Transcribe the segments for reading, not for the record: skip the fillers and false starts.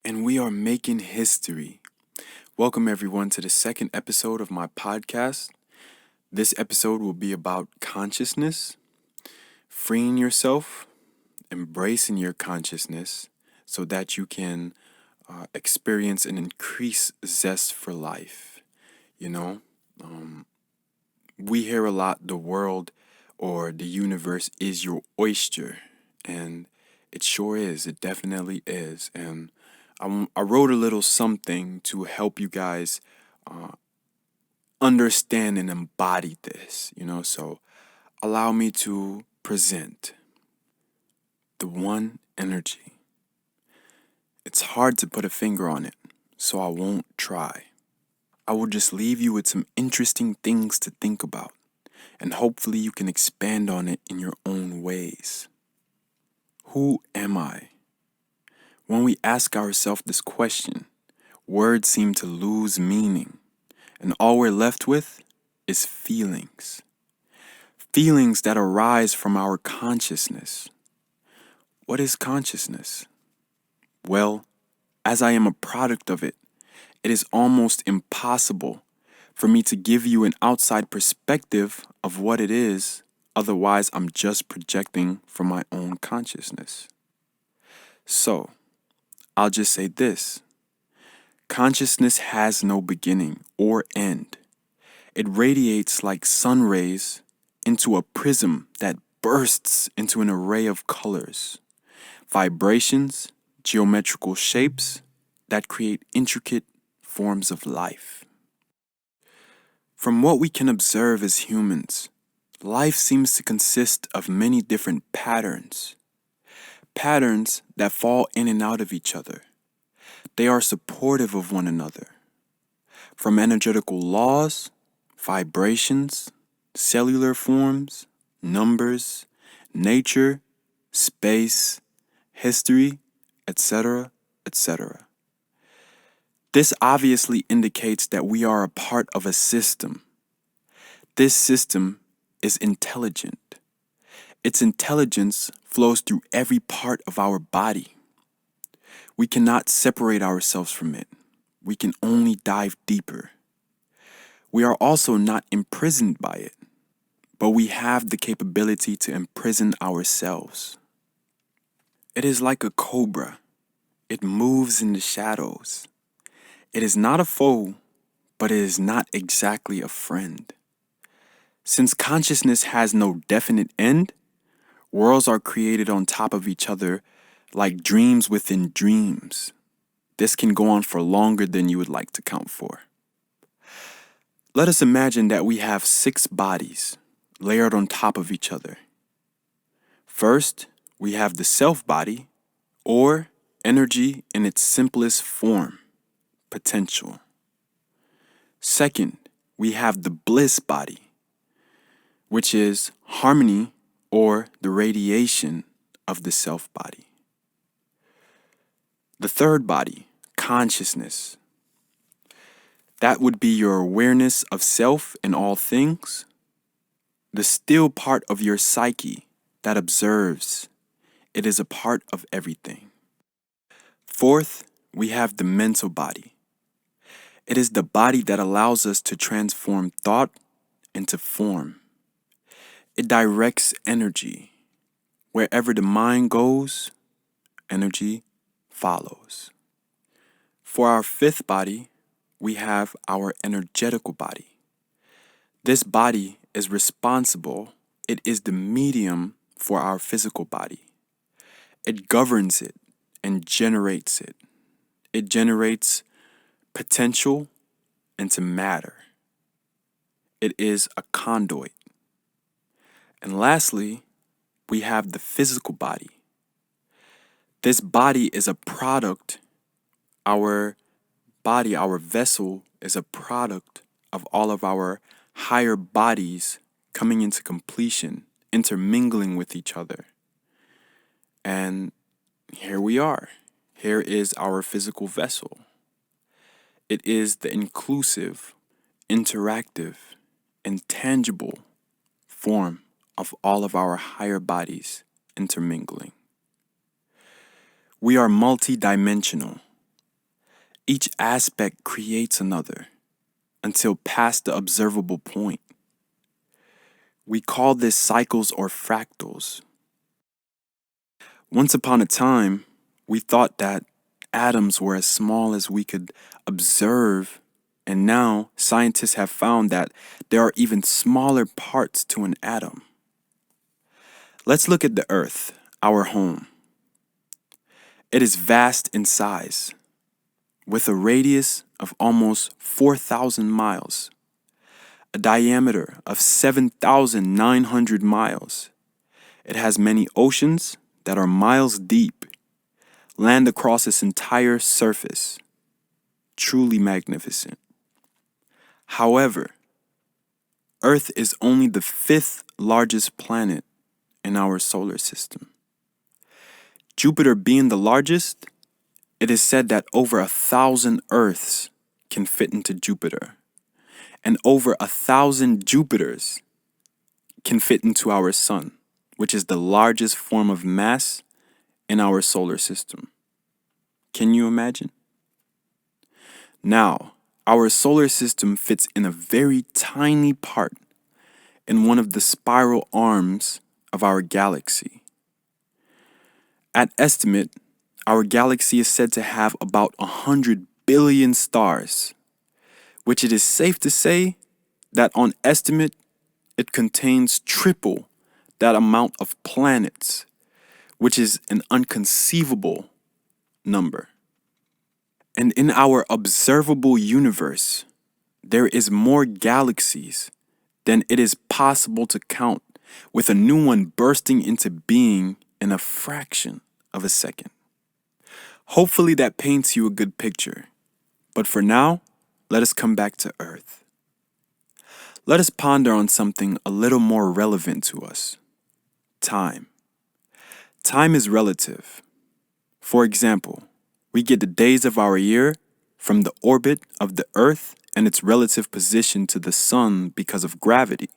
and we are making history. Welcome, everyone, to the second episode of my podcast. This episode will be about consciousness, freeing yourself, embracing your consciousness so that you can experience an increased zest for life. You know, we hear a lot the world or the universe is your oyster, and it sure is. It definitely is. And I wrote a little something to help you guys understand and embody this, so allow me to present the one energy. It's hard to put a finger on it, so I won't try. I will just leave you with some interesting things to think about, and hopefully you can expand on it in your own ways. Who am I? When we ask ourselves this question, words seem to lose meaning, and all we're left with is feelings. Feelings that arise from our consciousness. What is consciousness? Well, as I am a product of it, it is almost impossible for me to give you an outside perspective of what it is, otherwise I'm just projecting from my own consciousness. So, I'll just say this. Consciousness has no beginning or end. It radiates like sun rays into a prism that bursts into an array of colors, vibrations, geometrical shapes that create intricate forms of life. From what we can observe as humans, life seems to consist of many different patterns that fall in and out of each other. They are supportive of one another. From energetical laws, vibrations, cellular forms, numbers, nature, space, history, etc., etc. This obviously indicates that we are a part of a system. This system is intelligent. Its intelligence flows through every part of our body. We cannot separate ourselves from it. We can only dive deeper. We are also not imprisoned by it, but we have the capability to imprison ourselves. It is like a cobra. It moves in the shadows. It is not a foe, but it is not exactly a friend. Since consciousness has no definite end, worlds are created on top of each other like dreams within dreams. This can go on for longer than you would like to count for. Let us imagine that we have 6 bodies layered on top of each other. First, we have the self body, or energy in its simplest form, potential. Second, we have the bliss body, which is harmony or the radiation of the self body. The third body, consciousness. That would be your awareness of self and all things. The still part of your psyche that observes. It is a part of everything. Fourth, we have the mental body. It is the body that allows us to transform thought into form. It directs energy. Wherever the mind goes, energy follows. For our fifth body, we have our energetical body. This body is responsible. It is the medium for our physical body. It governs it and generates it. It generates potential into matter. It is a conduit. And lastly, we have the physical body. This body is a product. Our body, our vessel, is a product of all of our higher bodies coming into completion, intermingling with each other. And here we are. Here is our physical vessel. It is the inclusive, interactive, intangible form of all of our higher bodies intermingling. We are multidimensional. Each aspect creates another until past the observable point. We call this cycles or fractals. Once upon a time, we thought that atoms were as small as we could observe, and now scientists have found that there are even smaller parts to an atom. Let's look at the Earth, our home. It is vast in size, with a radius of almost 4,000 miles, a diameter of 7,900 miles. It has many oceans that are miles deep, land across its entire surface. Truly magnificent. However, Earth is only the 5th largest planet in our solar system. Jupiter being the largest, it is said that over 1,000 Earths can fit into Jupiter, and over 1,000 Jupiters can fit into our Sun, which is the largest form of mass in our solar system. Can you imagine? Now, our solar system fits in a very tiny part in one of the spiral arms of our galaxy. At estimate, our galaxy is said to have about 100 billion stars, which it is safe to say that on estimate, it contains triple that amount of planets, which is an inconceivable number. And in our observable universe, there is more galaxies than it is possible to count, with a new one bursting into being in a fraction of a second. Hopefully that paints you a good picture. But for now, let us come back to Earth. Let us ponder on something a little more relevant to us. Time. Time is relative. For example, we get the days of our year from the orbit of the Earth and its relative position to the Sun because of gravity.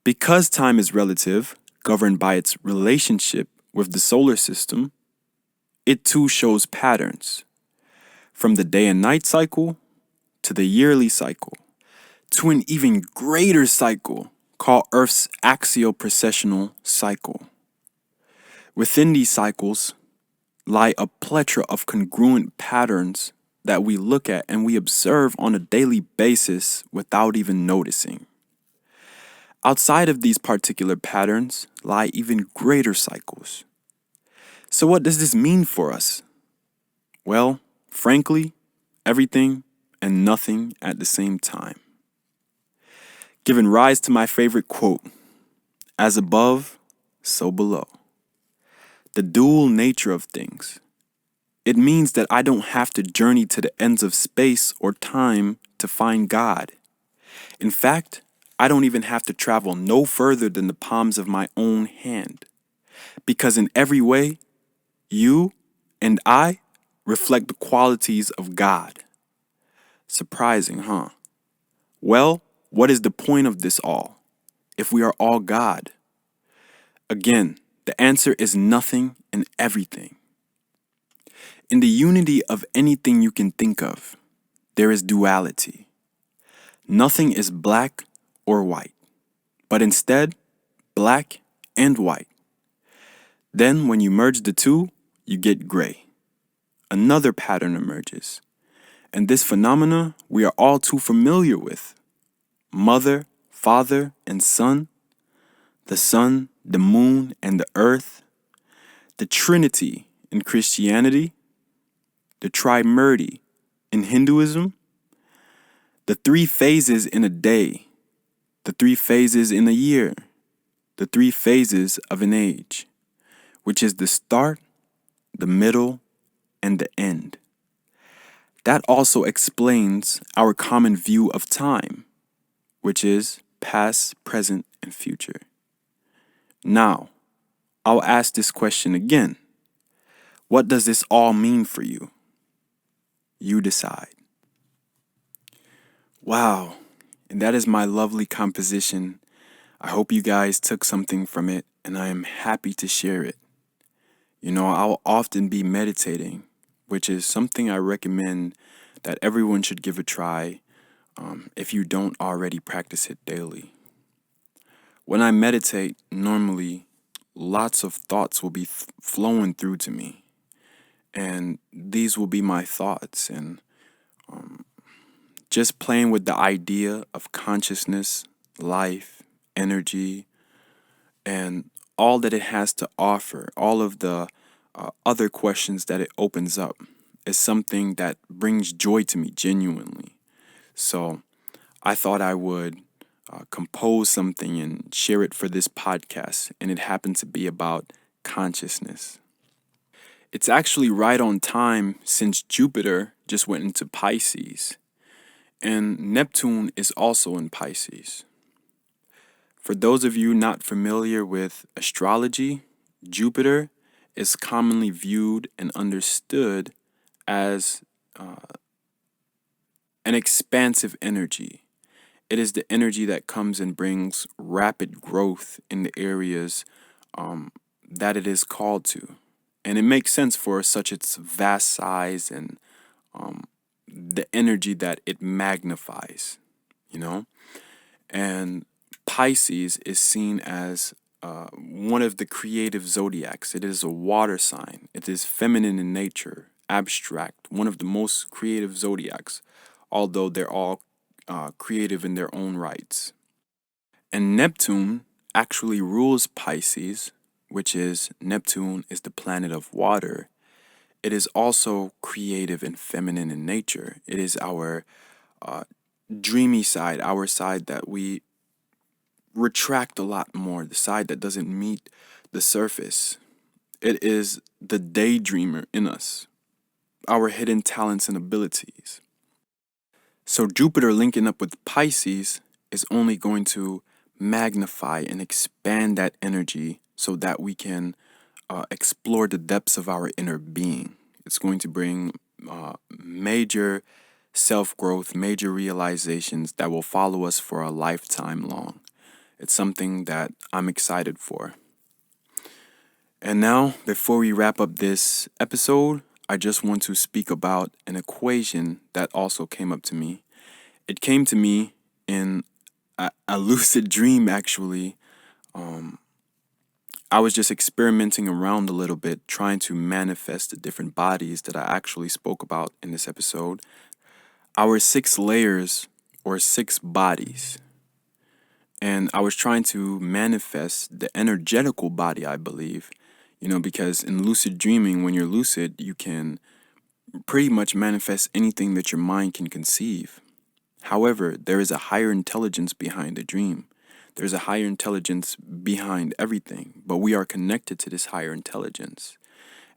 Because time is relative, governed by its relationship with the solar system, it too shows patterns, from the day and night cycle to the yearly cycle, to an even greater cycle called Earth's axial precessional cycle. Within these cycles lie a plethora of congruent patterns that we look at and we observe on a daily basis without even noticing. Outside of these particular patterns lie even greater cycles. So what does this mean for us? Well, frankly, everything and nothing at the same time. Giving rise to my favorite quote, "As above, so below." The dual nature of things. It means that I don't have to journey to the ends of space or time to find God. In fact, I don't even have to travel no further than the palms of my own hand. Because in every way, you and I reflect the qualities of God. Surprising, huh? Well, what is the point of this all, if we are all God? Again, the answer is nothing and everything. In the unity of anything you can think of, there is duality. Nothing is black or white, but instead, black and white. Then when you merge the two, you get gray. Another pattern emerges. And this phenomena we are all too familiar with. Mother, father, and son. The sun, the moon, and the earth. The trinity in Christianity. The trimurti in Hinduism. The 3 phases in a day. The 3 phases in a year. The 3 phases of an age, which is the start, the middle, and the end. That also explains our common view of time, which is past, present, and future. Now, I'll ask this question again. What does this all mean for you? You decide. Wow, and that is my lovely composition. I hope you guys took something from it, and I am happy to share it. You know, I'll often be meditating which is something I recommend that everyone should give a try if you don't already practice it daily. When I meditate, normally lots of thoughts will be flowing through to me, and these will be my thoughts, and just playing with the idea of consciousness, life, energy, and all that it has to offer, all of the other questions that it opens up, is something that brings joy to me genuinely. So I thought I would compose something and share it for this podcast, and it happened to be about consciousness. It's actually right on time since Jupiter just went into Pisces, and Neptune is also in Pisces. For those of you not familiar with astrology, Jupiter is commonly viewed and understood as an expansive energy. It is the energy that comes and brings rapid growth in the areas that it is called to. And it makes sense for such its vast size and the energy that it magnifies, you know? And Pisces is seen as one of the creative zodiacs. It is a water sign. It is feminine in nature, abstract, one of the most creative zodiacs, although they're all creative in their own rights. And Neptune actually rules Pisces, which is Neptune is the planet of water. It is also creative and feminine in nature. It is our dreamy side, our side that we retract a lot more, the side that doesn't meet the surface. It is the daydreamer in us, our hidden talents and abilities. So Jupiter linking up with Pisces is only going to magnify and expand that energy so that we can explore the depths of our inner being. It's going to bring major self growth, major realizations that will follow us for a lifetime long. It's something that I'm excited for. And now, before we wrap up this episode, I just want to speak about an equation that also came up to me. It came to me in a lucid dream, actually. I was just experimenting around a little bit, trying to manifest the different bodies that I actually spoke about in this episode. Our 6 layers or 6 bodies. And I was trying to manifest the energetical body, I believe, because in lucid dreaming, when you're lucid, you can pretty much manifest anything that your mind can conceive. However, there is a higher intelligence behind the dream. There's a higher intelligence behind everything, but we are connected to this higher intelligence.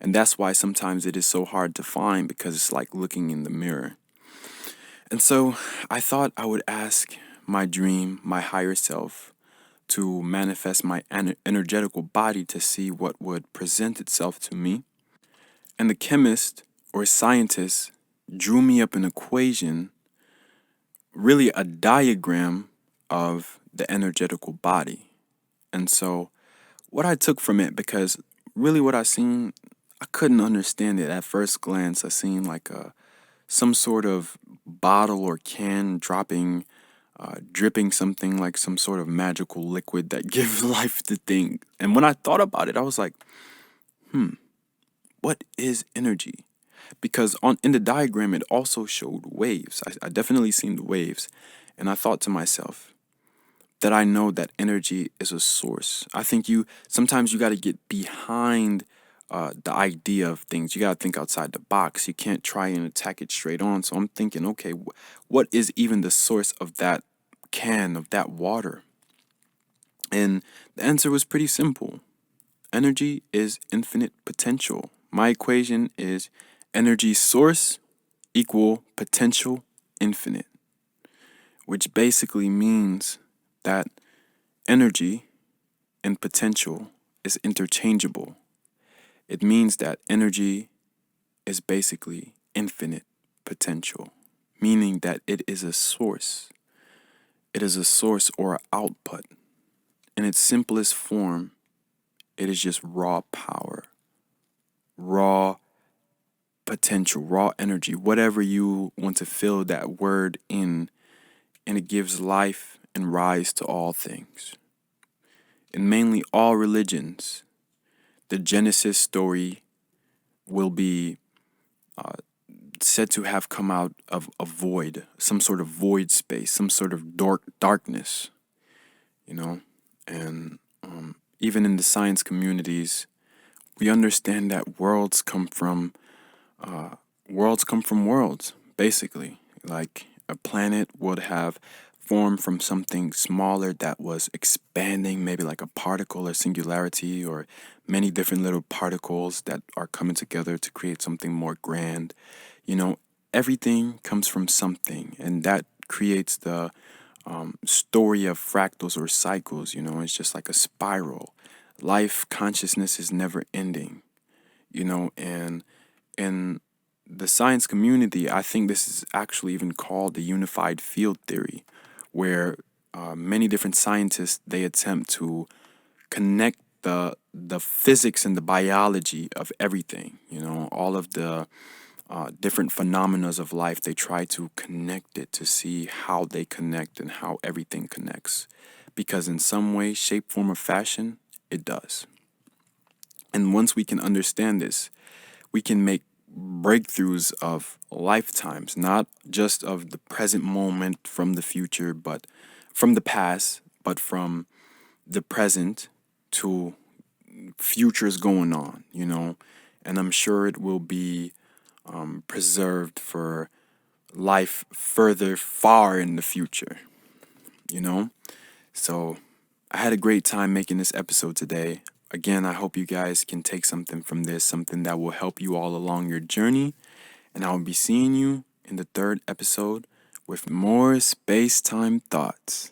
And that's why sometimes it is so hard to find, because it's like looking in the mirror. And so I thought I would ask my dream, my higher self, to manifest my energetical body to see what would present itself to me. And the chemist or scientist drew me up an equation, really a diagram of the energetical body. And so what I took from it, because really what I seen, I couldn't understand it at first glance. I seen like some sort of bottle or can dripping something like some sort of magical liquid that gives life to things. And when I thought about it, I was like, what is energy? Because in the diagram, it also showed waves. I definitely seen the waves. And I thought to myself that I know that energy is a source. I think sometimes you got to get behind the idea of things. You got to think outside the box. You can't try and attack it straight on. So I'm thinking, okay, what is even the source of that can, of that water? And the answer was pretty simple. Energy is infinite potential. My equation is energy source equal potential infinite, which basically means that energy and potential is interchangeable. It means that energy is basically infinite potential, meaning that it is a source. It is a source or output. In its simplest form, it is just raw power, raw potential, raw energy, whatever you want to fill that word in, and it gives life and rise to all things. In mainly all religions, the Genesis story will be said to have come out of a void, some sort of void space, some sort of darkness, you know? And even in the science communities, we understand that worlds come from worlds, basically. Like a planet would have formed from something smaller that was expanding, maybe like a particle or singularity, or many different little particles that are coming together to create something more grand. You know, everything comes from something, and that creates the story of fractals or cycles. You know, it's just like a spiral. Life consciousness is never ending, you know, and in the science community, I think this is actually even called the unified field theory, where many different scientists they attempt to connect the physics and the biology of everything. You know, all of the different phenomena of life. They try to connect it to see how they connect and how everything connects, because in some way, shape, form, or fashion, it does. And once we can understand this, we can make breakthroughs of lifetimes, not just of the present moment from the future, but from the past, but from the present to futures going on, you know. And I'm sure it will be preserved for life further, far in the future, you know. So I had a great time making this episode today. Again, I hope you guys can take something from this, something that will help you all along your journey. And I will be seeing you in the third episode with more space time thoughts.